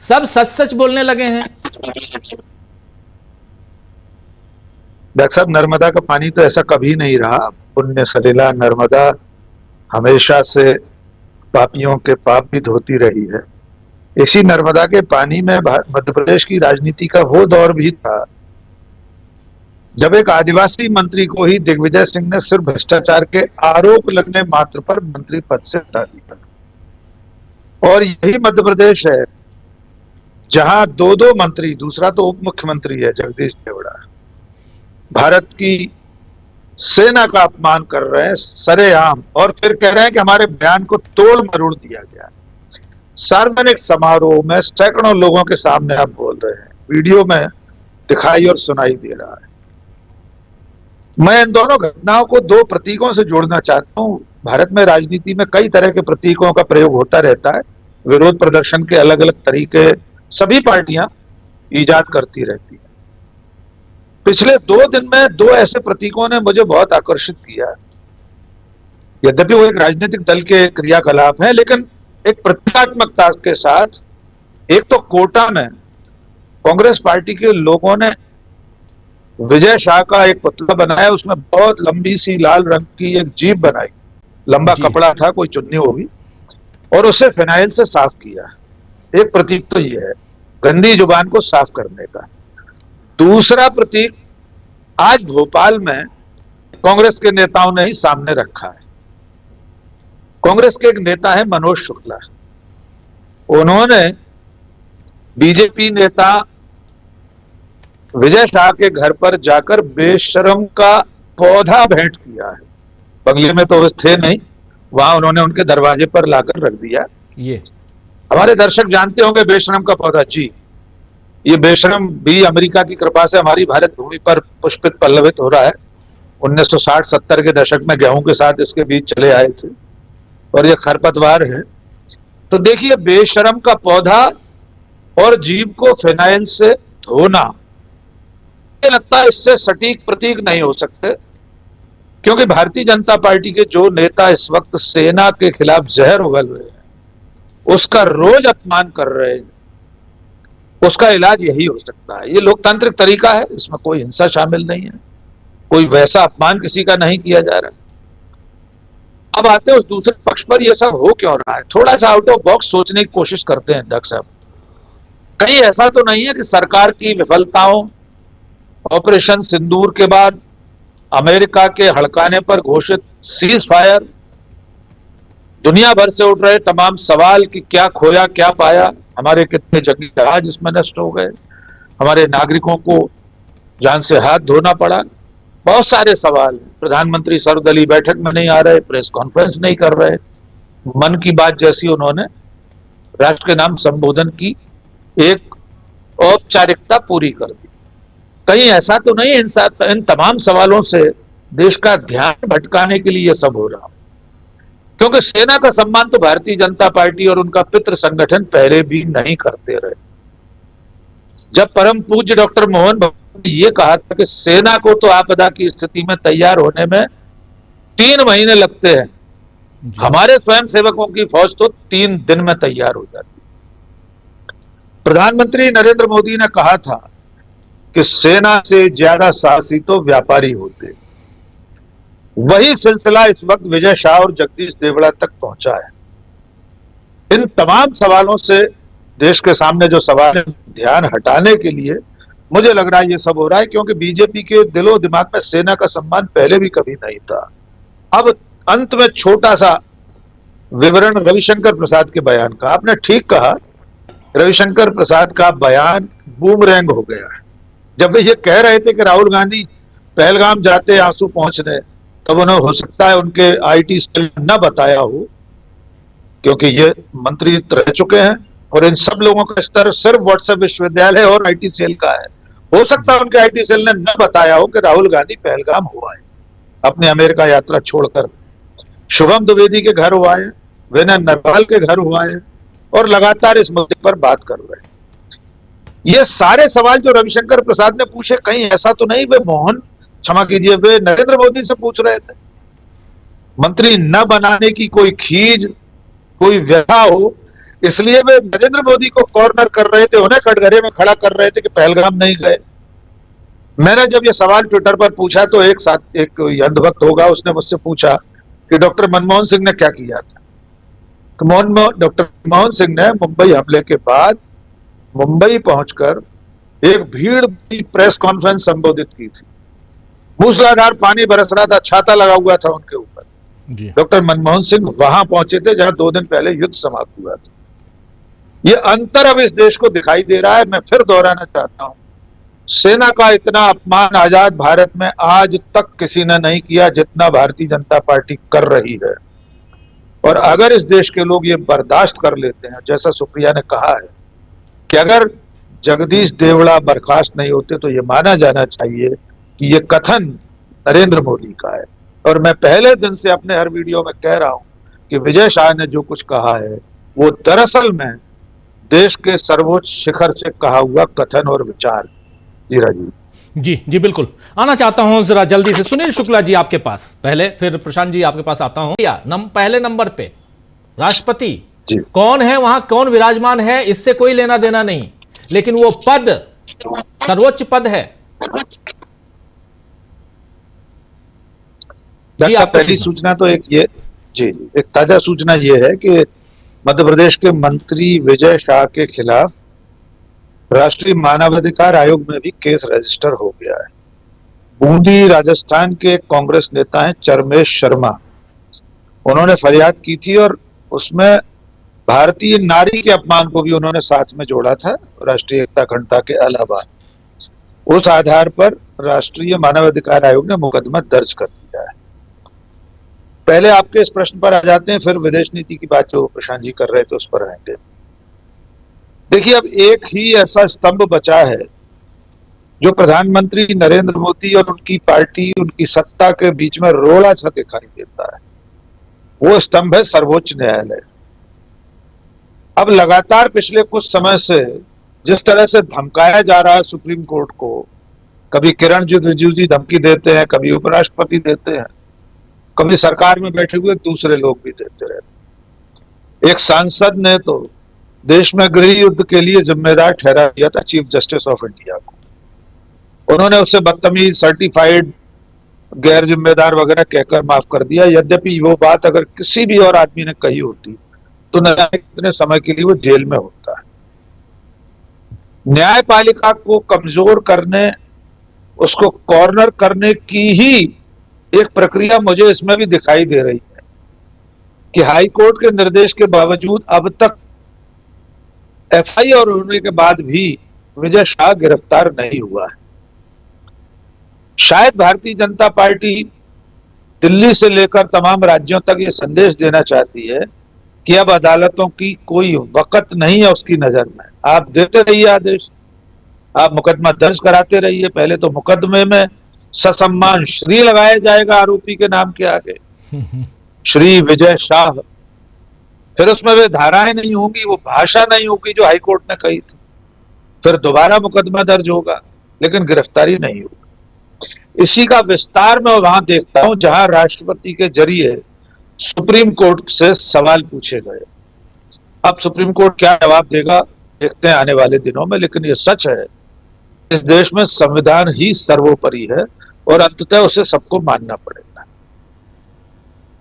सब सच सच बोलने लगे हैं। डॉक्टर साहब, नर्मदा का पानी तो ऐसा कभी नहीं रहा। पुण्य सलिला नर्मदा हमेशा से पापियों के पाप भी धोती रही है। इसी नर्मदा के पानी में मध्य प्रदेश की राजनीति का वो दौर भी था जब एक आदिवासी मंत्री को ही दिग्विजय सिंह ने सिर्फ भ्रष्टाचार के आरोप लगने मात्र पर मंत्री पद से हटा दिया। और यही मध्य प्रदेश है जहां दो दो मंत्री, दूसरा तो उप मुख्यमंत्री है जगदीश देवड़ा, भारत की सेना का अपमान कर रहे हैं सरेआम, और फिर कह रहे हैं कि हमारे बयान को तोड़ मरोड़ दिया गया। सार्वजनिक समारोह में सैकड़ों लोगों के सामने आप बोल रहे हैं, वीडियो में दिखाई और सुनाई दे रहा है। मैं इन दोनों घटनाओं को दो प्रतीकों से जोड़ना चाहता हूं। भारत में राजनीति में कई तरह के प्रतीकों का प्रयोग होता रहता है। विरोध प्रदर्शन के अलग अलग तरीके सभी पार्टियां ईजाद करती रहती है। पिछले 2 दिन में 2 ऐसे प्रतीकों ने मुझे बहुत आकर्षित किया। यद्यपि वो एक राजनीतिक दल के क्रियाकलाप हैं, लेकिन एक प्रतीकात्मकता के साथ। एक तो कोटा में कांग्रेस पार्टी के लोगों ने विजय शाह का एक पुतला बनाया, उसमें बहुत लंबी सी लाल रंग की एक जीप बनाई, लंबा कपड़ा था, कोई चुन्नी होगी, और उसे फिनाइल से साफ किया। एक प्रतीक तो ये है गंदी जुबान को साफ करने का। दूसरा प्रतीक आज भोपाल में कांग्रेस के नेताओं ने ही सामने रखा है। कांग्रेस के एक नेता है मनोज शुक्ला, उन्होंने बीजेपी नेता विजय शाह के घर पर जाकर बेशरम का पौधा भेंट किया है। बंगले में तो थे नहीं, वहां उन्होंने उनके दरवाजे पर लाकर रख दिया। ये हमारे दर्शक जानते होंगे बेशरम का पौधा। जी, ये बेशरम भी अमेरिका की कृपा से हमारी भारत भूमि पर पुष्पित पल्लवित हो रहा है। 1960-70 के दशक में गेहूं के साथ इसके बीज चले आए थे और ये खरपतवार है। तो देखिए, बेशरम का पौधा और जीभ को फिनाइल से धोना, मुझे लगता है इससे सटीक प्रतीक नहीं हो सकते, क्योंकि भारतीय जनता पार्टी के जो नेता इस वक्त सेना के खिलाफ जहर उगल रहे हैं, उसका रोज अपमान कर रहे हैं, उसका इलाज यही हो सकता है। ये लोकतांत्रिक तरीका है, इसमें कोई हिंसा शामिल नहीं है, कोई वैसा अपमान किसी का नहीं किया जा रहा। अब आते हैं उस दूसरे पक्ष पर, यह सब हो क्यों रहा है। थोड़ा सा आउट ऑफ बॉक्स सोचने की कोशिश करते हैं डॉक्टर साहब। कहीं ऐसा तो नहीं है कि सरकार की विफलताओं, ऑपरेशन सिंदूर के बाद अमेरिका के हड़काने पर घोषित सीज फायर, दुनिया भर से उठ रहे तमाम सवाल कि क्या खोया क्या पाया, हमारे कितने जंगी जहाज इसमें नष्ट हो गए, हमारे नागरिकों को जान से हाथ धोना पड़ा, बहुत सारे सवाल। प्रधानमंत्री सर्वदलीय बैठक में नहीं आ रहे, प्रेस कॉन्फ्रेंस नहीं कर रहे, मन की बात जैसी उन्होंने राष्ट्र के नाम संबोधन की एक औपचारिकता पूरी कर दी। कहीं ऐसा तो नहीं इन तमाम सवालों से देश का ध्यान भटकाने के लिए यह सब हो रहा, क्योंकि सेना का सम्मान तो भारतीय जनता पार्टी और उनका पितृ संगठन पहले भी नहीं करते रहे। जब परम पूज्य डॉक्टर मोहन भागवत ने यह कहा था कि सेना को तो आपदा की स्थिति में तैयार होने में 3 महीने लगते हैं, हमारे स्वयं सेवकों की फौज तो 3 दिन में तैयार हो जाती। प्रधानमंत्री नरेंद्र मोदी ने कहा था कि सेना से ज्यादा साहसी तो व्यापारी होते। वही सिलसिला इस वक्त विजय शाह और जगदीश देवड़ा तक पहुंचा है। इन तमाम सवालों से देश के सामने जो सवाल है, ध्यान हटाने के लिए मुझे लग रहा है ये सब हो रहा है, क्योंकि बीजेपी के दिलो दिमाग में सेना का सम्मान पहले भी कभी नहीं था। अब अंत में छोटा सा विवरण रविशंकर प्रसाद के बयान का। आपने ठीक कहा, रविशंकर प्रसाद का बयान बूमरैंग हो गया है। जब वे ये कह रहे थे कि राहुल गांधी पहलगाम जाते आंसू पहुंचने, तब उन्हें हो सकता है उनके आईटी सेल न बताया हो, क्योंकि ये मंत्री रह चुके हैं और इन सब लोगों का स्तर सिर्फ व्हाट्सएप विश्वविद्यालय और आईटी सेल का है। हो सकता है उनके आईटी सेल ने न बताया हो कि राहुल गांधी पहलगाम हुआ है, अपनी अमेरिका यात्रा छोड़कर। शुभम द्विवेदी के घर हुआ है, विनय नरवाल के घर हुआ है, और लगातार इस मुद्दे पर बात कर रहे हैं। ये सारे सवाल जो रविशंकर प्रसाद ने पूछे, कहीं ऐसा तो नहीं वे क्षमा कीजिए, वे नरेंद्र मोदी से पूछ रहे थे। मंत्री न बनाने की कोई खीज, कोई व्यथा हो, इसलिए वे नरेंद्र मोदी को कॉर्नर कर रहे थे, उन्हें कटघरे में खड़ा कर रहे थे कि पहलगाम नहीं गए। मैंने जब ये सवाल ट्विटर पर पूछा तो एक अंधभक्त होगा, उसने मुझसे पूछा कि डॉक्टर मनमोहन सिंह ने क्या किया था। तो डॉक्टर मनमोहन सिंह ने मुंबई हमले के बाद मुंबई पहुंचकर एक भीड़ की प्रेस कॉन्फ्रेंस संबोधित की थी। मूसलाधार पानी बरस रहा था, छाता लगा हुआ था उनके ऊपर। डॉक्टर मनमोहन सिंह वहां पहुंचे थे जहां 2 दिन पहले युद्ध समाप्त हुआ था। ये अंतर अब इस देश को दिखाई दे रहा है। मैं फिर दोहराना चाहता हूं, सेना का इतना अपमान आजाद भारत में आज तक किसी ने नहीं किया जितना भारतीय जनता पार्टी कर रही है। और अगर इस देश के लोग ये बर्दाश्त कर लेते हैं, जैसा सुप्रिया ने कहा है कि अगर जगदीश देवड़ा बर्खास्त नहीं होते तो ये माना जाना चाहिए कि ये कथन नरेंद्र मोदी का है। और मैं पहले दिन से अपने हर वीडियो में कह रहा हूं कि विजय शाह ने जो कुछ कहा है वो दरअसल में देश के सर्वोच्च शिखर से कहा हुआ कथन और विचार। जी राजीव जी बिल्कुल। आना चाहता हूं जरा जल्दी से सुनील शुक्ला जी आपके पास, पहले फिर प्रशांत जी आपके पास आता हूं। पहले नंबर पे राष्ट्रपति कौन है, वहां कौन विराजमान है, इससे कोई लेना देना नहीं, लेकिन वो पद सर्वोच्च पद है। पहली सूचना तो एक ताजा सूचना ये है कि मध्य प्रदेश के मंत्री विजय शाह के खिलाफ राष्ट्रीय मानवाधिकार आयोग में भी केस रजिस्टर हो गया है। बूंदी राजस्थान के कांग्रेस नेता हैं चरमेश शर्मा, उन्होंने फरियाद की थी और उसमें भारतीय नारी के अपमान को भी उन्होंने साथ में जोड़ा था, राष्ट्रीय एकता अखंडता के अलावा। उस आधार पर राष्ट्रीय मानवाधिकार आयोग ने मुकदमा दर्ज कर दिया है। पहले आपके इस प्रश्न पर आ जाते हैं, फिर विदेश नीति की बात जो प्रशांत जी कर रहे थे उस पर आएंगे। देखिए, अब एक ही ऐसा स्तंभ बचा है जो प्रधानमंत्री नरेंद्र मोदी और उनकी पार्टी, उनकी सत्ता के बीच में रोड़ा सा दिखाई देता है। वो स्तंभ है सर्वोच्च न्यायालय। अब लगातार पिछले कुछ समय से जिस तरह से धमकाया जा रहा है सुप्रीम कोर्ट को, कभी किरण रिजिजू जी धमकी देते हैं, कभी उपराष्ट्रपति देते हैं, कभी सरकार में बैठे हुए दूसरे लोग भी देते रहते। एक सांसद ने तो देश में गृह युद्ध के लिए जिम्मेदार ठहरा दिया था चीफ जस्टिस ऑफ इंडिया को। उन्होंने उसे बदतमीज, सर्टिफाइड, गैर जिम्मेदार वगैरह कहकर माफ कर दिया। यद्यपि वो बात अगर किसी भी और आदमी ने कही होती तो न जाने कितने समय के लिए वो जेल में होता है। न्यायपालिका को कमजोर करने, उसको कॉर्नर करने की ही एक प्रक्रिया मुझे इसमें भी दिखाई दे रही है कि हाई कोर्ट के निर्देश के बावजूद अब तक एफआईआर होने के बाद भी विजय शाह गिरफ्तार नहीं हुआ है। शायद भारतीय जनता पार्टी दिल्ली से लेकर तमाम राज्यों तक ये संदेश देना चाहती है कि अब अदालतों की कोई वक़्त नहीं है उसकी नजर में। आप देते रहिए आदेश, आप मुकदमा दर्ज कराते रहिए। पहले तो मुकदमे में ससम्मान श्री लगाया जाएगा आरोपी के नाम के आगे, श्री विजय शाह। फिर उसमें वे धाराएं नहीं होंगी, वो भाषा नहीं होगी जो हाईकोर्ट ने कही थी। फिर दोबारा मुकदमा दर्ज होगा, लेकिन गिरफ्तारी नहीं होगी। इसी का विस्तार मैं वहां देखता हूं जहां राष्ट्रपति के जरिए सुप्रीम कोर्ट से सवाल पूछे गए। अब सुप्रीम कोर्ट क्या जवाब देगा देखते हैं आने वाले दिनों में। लेकिन ये सच है, इस देश में संविधान ही सर्वोपरि है और अंततः उसे सबको मानना पड़ेगा।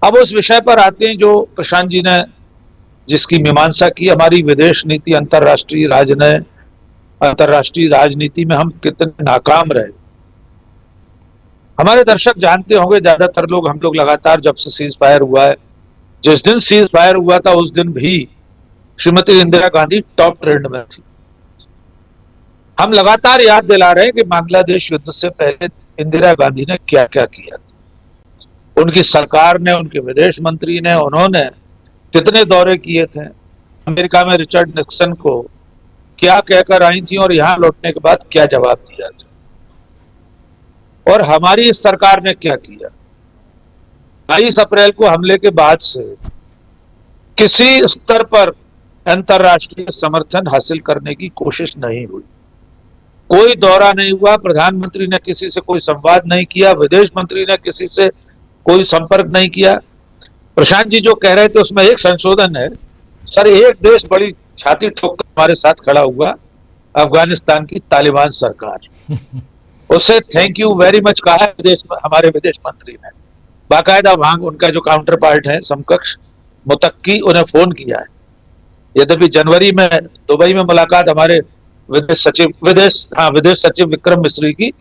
अब उस विषय पर आते हैं जो प्रशांत जी ने जिसकी मीमांसा की, हमारी विदेश नीति, अंतर्राष्ट्रीय राजनीति में हम कितने नाकाम रहे। हमारे दर्शक जानते होंगे, ज्यादातर लोग, हम लोग लगातार जब से सीज फायर हुआ है, जिस दिन सीज फायर हुआ था उस दिन भी श्रीमती इंदिरा गांधी टॉप ट्रेंड में थी। हम लगातार याद दिला रहे हैं कि बांग्लादेश युद्ध से पहले इंदिरा गांधी ने क्या क्या किया था। उनकी सरकार ने, उनके विदेश मंत्री ने, उन्होंने कितने दौरे किए थे। अमेरिका में रिचर्ड निक्सन को क्या कहकर आई थी और यहां लौटने के बाद क्या जवाब दिया था। और हमारी इस सरकार ने क्या किया। 22 अप्रैल को हमले के बाद से किसी स्तर पर अंतर्राष्ट्रीय समर्थन हासिल करने की कोशिश नहीं हुई। कोई दौरा नहीं हुआ, प्रधानमंत्री ने किसी से कोई संवाद नहीं किया, विदेश मंत्री ने किसी से कोई संपर्क नहीं किया। प्रशांत जी जो कह रहे थे उसमें एक संशोधन है, सर एक देश बड़ी छाती ठोक कर हमारे साथ खड़ा हुआ, अफगानिस्तान की तालिबान सरकार। उससे थैंक यू वेरी मच कहा है हमारे विदेश मंत्री ने, बाकायदा वहां उनका जो काउंटर पार्ट है समकक्ष मुतक्की, उन्हें फोन किया है। यद्यपि जनवरी में दुबई में मुलाकात हमारे विदेश सचिव विक्रम मिस्री की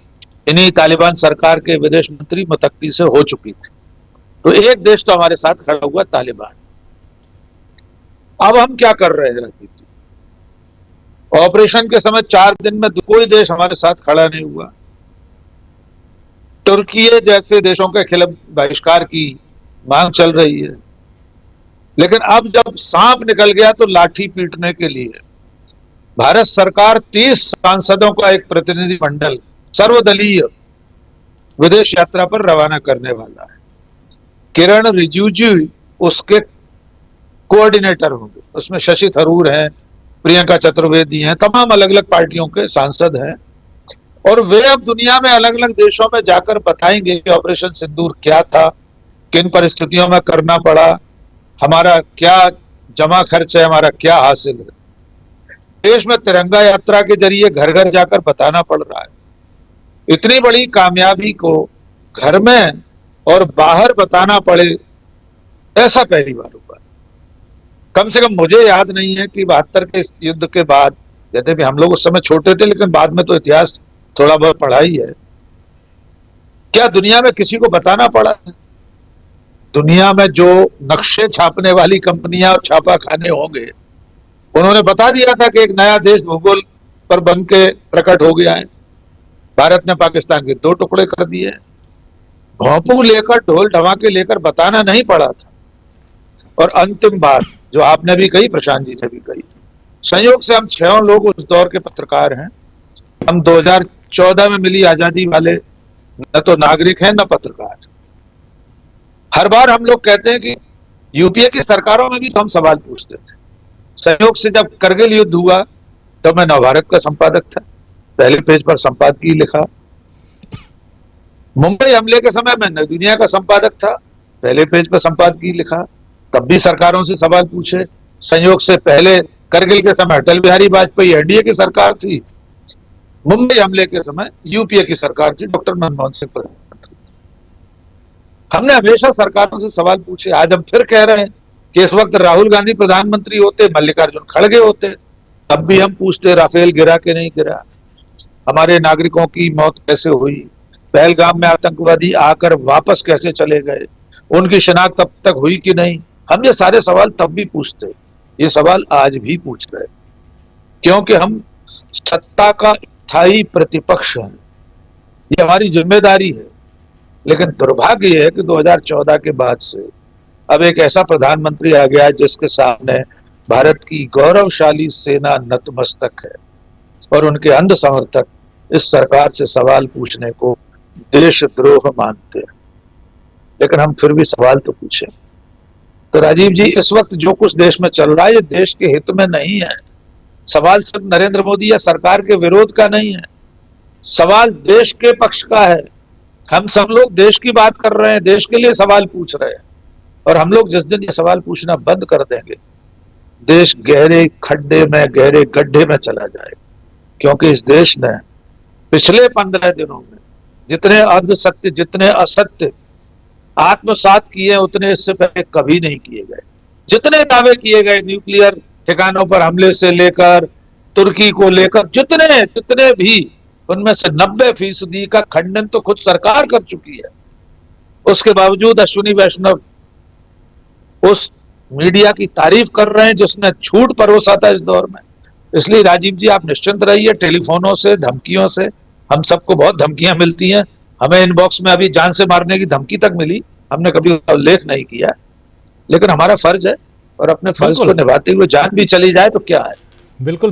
इन्हीं तालिबान सरकार के विदेश मंत्री मुतक्की से हो चुकी थी। तो एक देश तो हमारे साथ खड़ा हुआ, तालिबान। अब हम क्या कर रहे हैं राजीव जी? ऑपरेशन के समय 4 दिन में कोई देश हमारे साथ खड़ा नहीं हुआ। तुर्की जैसे देशों के खिलाफ बहिष्कार की मांग चल रही है, लेकिन अब जब सांप निकल गया तो लाठी पीटने के लिए भारत सरकार 30 सांसदों का एक प्रतिनिधि मंडल सर्वदलीय विदेश यात्रा पर रवाना करने वाला है। किरण रिजिजू उसके कोऑर्डिनेटर होंगे, उसमें शशि थरूर हैं, प्रियंका चतुर्वेदी हैं, तमाम अलग अलग पार्टियों के सांसद हैं, और वे अब दुनिया में अलग अलग देशों में जाकर बताएंगे कि ऑपरेशन सिंदूर क्या था, किन परिस्थितियों में करना पड़ा, हमारा क्या जमा खर्च है, हमारा क्या हासिल है। देश में तिरंगा यात्रा के जरिए घर घर जाकर बताना पड़ रहा है। इतनी बड़ी कामयाबी को घर में और बाहर बताना पड़े, ऐसा पहली बार हुआ। कम से कम मुझे याद नहीं है कि 72 के युद्ध के बाद, यद्यपि हम लोग उस समय छोटे थे लेकिन बाद में तो इतिहास थोड़ा बहुत पढ़ा ही है, क्या दुनिया में किसी को बताना पड़ा? दुनिया में जो नक्शे छापने वाली कंपनियां और छापा खाने होंगे, उन्होंने बता दिया था कि एक नया देश भूगोल पर बन के प्रकट हो गया है। भारत ने पाकिस्तान के 2 टुकड़े कर दिए। भोंपू लेकर, ढोल ढमाके लेकर बताना नहीं पड़ा था। और अंतिम बात जो आपने भी कही, प्रशांत जी ने भी कही, संयोग से हम 6 लोग उस दौर के पत्रकार हैं। हम 2014 में मिली आजादी वाले न तो नागरिक हैं न पत्रकार। हर बार हम लोग कहते हैं कि यूपीए की सरकारों में भी तो हम सवाल पूछते थे। संयोग से जब करगिल युद्ध हुआ तो मैं नवभारत का संपादक था, पहले पेज पर संपादकीय लिखा। मुंबई हमले के समय मैं नई दुनिया का संपादक था, पहले पेज पर संपादकीय लिखा। तब भी सरकारों से सवाल पूछे। संयोग से पहले करगिल के समय अटल बिहारी वाजपेयी एनडीए की सरकार थी, मुंबई हमले के समय यूपीए की सरकार थी, डॉक्टर मनमोहन सिंह प्रधानमंत्री। हमने हमेशा सरकारों से सवाल पूछे। आज हम फिर कह रहे हैं कि इस वक्त राहुल गांधी प्रधानमंत्री होते, मल्लिकार्जुन खड़गे होते, तब भी हम पूछते राफेल गिरा कि नहीं गिरा, हमारे नागरिकों की मौत कैसे हुई, पहलगाम में आतंकवादी आकर वापस कैसे चले गए, उनकी शिनाख्त तब तक हुई कि नहीं। हम ये सारे सवाल तब भी पूछते, ये सवाल आज भी पूछ रहे, क्योंकि हम सत्ता का स्थायी प्रतिपक्ष हैं, ये हमारी जिम्मेदारी है। लेकिन दुर्भाग्य यह है कि 2014 के बाद से अब एक ऐसा प्रधानमंत्री आ गया जिसके सामने भारत की गौरवशाली सेना नतमस्तक है, और उनके अंध समर्थक इस सरकार से सवाल पूछने को देशद्रोह मानते हैं। लेकिन हम फिर भी सवाल तो पूछें। तो राजीव जी, इस वक्त जो कुछ देश में चल रहा है ये देश के हित में नहीं है। सवाल सिर्फ नरेंद्र मोदी या सरकार के विरोध का नहीं है, सवाल देश के पक्ष का है। हम सब लोग देश की बात कर रहे हैं, देश के लिए सवाल पूछ रहे हैं, और हम लोग जिस दिन ये सवाल पूछना बंद कर देंगे, देश गहरे खड्डे में, गहरे गड्ढे में चला जाएगा। क्योंकि इस देश ने पिछले 15 दिनों में जितने अर्ध सत्य, जितने असत्य आत्मसात किए, उतने इससे पहले कभी नहीं किए गए। जितने दावे किए गए न्यूक्लियर ठिकानों पर हमले से लेकर तुर्की को लेकर, जितने भी, उनमें से 90% का खंडन तो खुद सरकार कर चुकी है। उसके बावजूद अश्विनी वैष्णव उस मीडिया की तारीफ कर रहे हैं जिसने झूठ परोसा था इस दौर में। इसलिए राजीव जी, आप निश्चिंत रहिए। टेलीफोनों से, धमकियों से, हम सबको बहुत धमकियां मिलती हैं। हमें इनबॉक्स में अभी जान से मारने की धमकी तक मिली, हमने कभी उल्लेख नहीं किया, लेकिन हमारा फर्ज है, और अपने फर्ज को निभाते हुए जान भी चली जाए तो क्या है। बिल्कुल बिल्कुल।